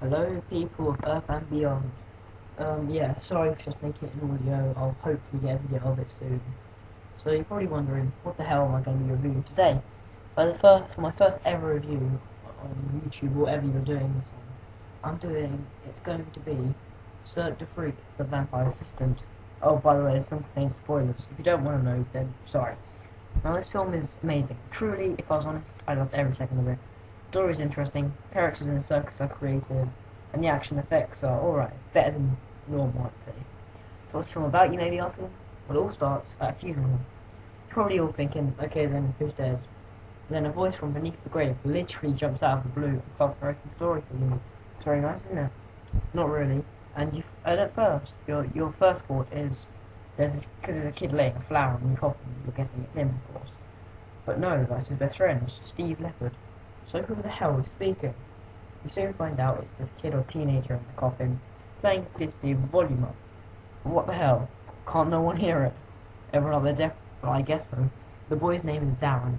Hello, people of Earth and beyond. Yeah, sorry for just making it an audio. I'll hopefully get a video of it soon. So you're probably wondering, what the hell am I going to be reviewing today? For my first ever review on YouTube, whatever you're doing this on, it's going to be Circue, the Vampire Assistant. Oh, by the way, this film contains spoilers. If you don't want to know, then sorry. Now, this film is amazing. Truly, if I was honest, I loved every second of it. The story is interesting, characters in the circus are creative, and the action effects are alright, better than normal, I'd say. So what's the film about, you may be asking? Well, it all starts at a funeral. You're probably all thinking, okay then, who's dead? Then a voice from beneath the grave literally jumps out of the blue and starts narrating the story for you. It's very nice, isn't it? Not really. And at first, your first thought is, because there's a kid laying a flower in the coffin, you're guessing it's him, of course. But no, that's his best friend, Steve Leopard. So who the hell is speaking? You soon find out it's this kid or teenager in the coffin, playing his PSP with volume up. What the hell? Can't no one hear it? Everyone up there deaf? Well, I guess so. The boy's name is Darren.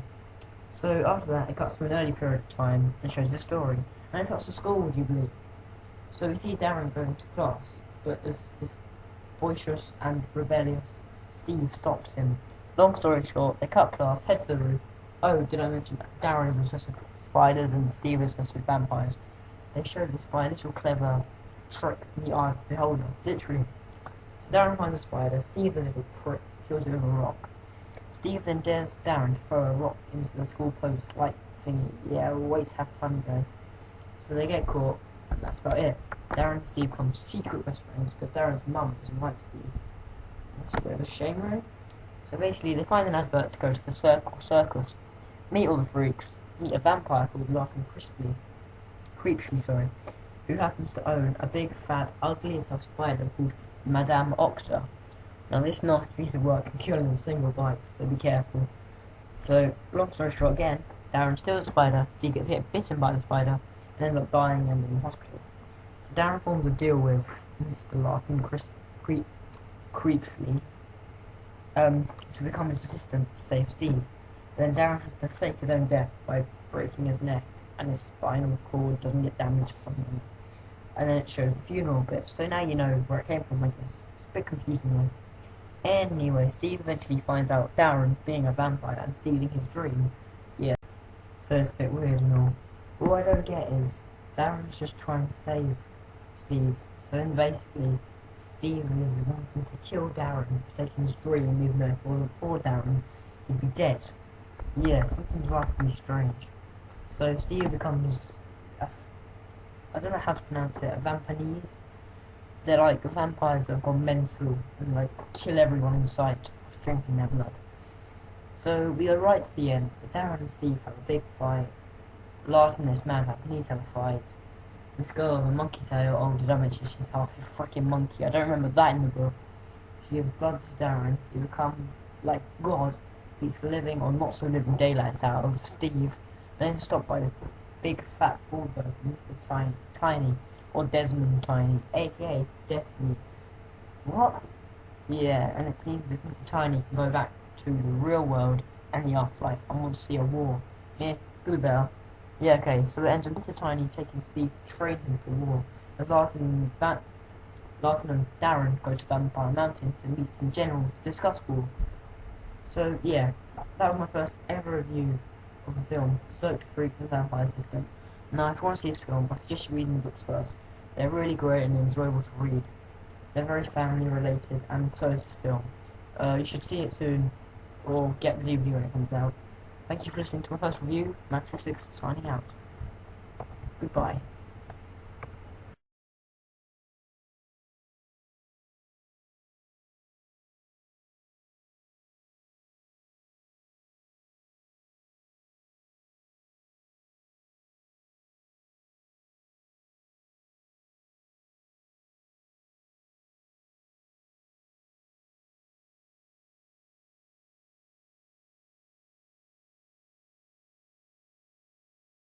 So after that, it cuts to an early period of time and shows the story. And it's up to school, would you believe? So we see Darren going to class, but this boisterous and rebellious Steve stops him. Long story short, they cut class, head to the roof. Oh, did I mention that Darren is obsessed with spiders and Steve is obsessed with vampires? They showed this by a little clever trick in the eye of the beholder, literally. So Darren finds a spider, Steve, the little prick, kills it with a rock. Steve then dares Darren to throw a rock into the school post like thingy. Yeah, always have fun, guys. So they get caught, and that's about it. Darren and Steve become secret best friends, but Darren's mum doesn't like Steve. That's a bit of a shame, right? So basically, they find an advert to go to the circus, meet all the freaks, meet a vampire called Laughing Creepsly, who happens to own a big, fat, ugly as hell spider called Madame Octa. Now, this nasty piece of work can kill in a single bite, so be careful. So, long story short again, Darren steals the spider, Steve gets bitten by the spider, and ends up dying and in the hospital. So Darren forms a deal with Mr. Laughing Creepsly to become his assistant to save Steve. Then Darren has to fake his own death by breaking his neck, and his spinal cord doesn't get damaged or something. And then it shows the funeral bit, so now you know where it came from, I guess. It's a bit confusing though. Anyway, Steve eventually finds out Darren being a vampire and stealing his dream. Yeah, so it's a bit weird and all. All I don't get is, Darren's just trying to save Steve. So then basically, Steve is wanting to kill Darren for taking his dream, even though if it wasn't for Darren, he'd be dead. Yeah, something's likely strange. So Steve becomes, I don't know how to pronounce it, a vampires. They're like vampires that have gone mental and like kill everyone in sight, drinking their blood. So we are right to the end, but Darren and Steve have a big fight. Lars and this man Japanese have a fight. This girl with a monkey tail, oh did I mention she's half a freaking monkey? I don't remember that in the book. She gives blood to Darren, he becomes like God, beats the living or not so living daylights out of Steve, then stopped by this big fat bulldog, Mr. Tiny, or Desmond Tiny, aka Destiny. What? Yeah, and it seems that Mr. Tiny can go back to the real world and the afterlife and want to see a war. Yeah, good better. Yeah, okay, so it ends with Mr. Tiny taking Steve to train him for war, as Larkin and Darren go to Vampire Mountain to meet some generals to discuss war. So yeah, that was my first ever review of the film, Circue, the Vampire Assistant. Now, if you want to see this film, I suggest you reading the books first. They're really great and enjoyable to read. They're very family related, and so is this film. You should see it soon, or get the DVD when it comes out. Thank you for listening to my first review. Mackstr666 signing out. Goodbye.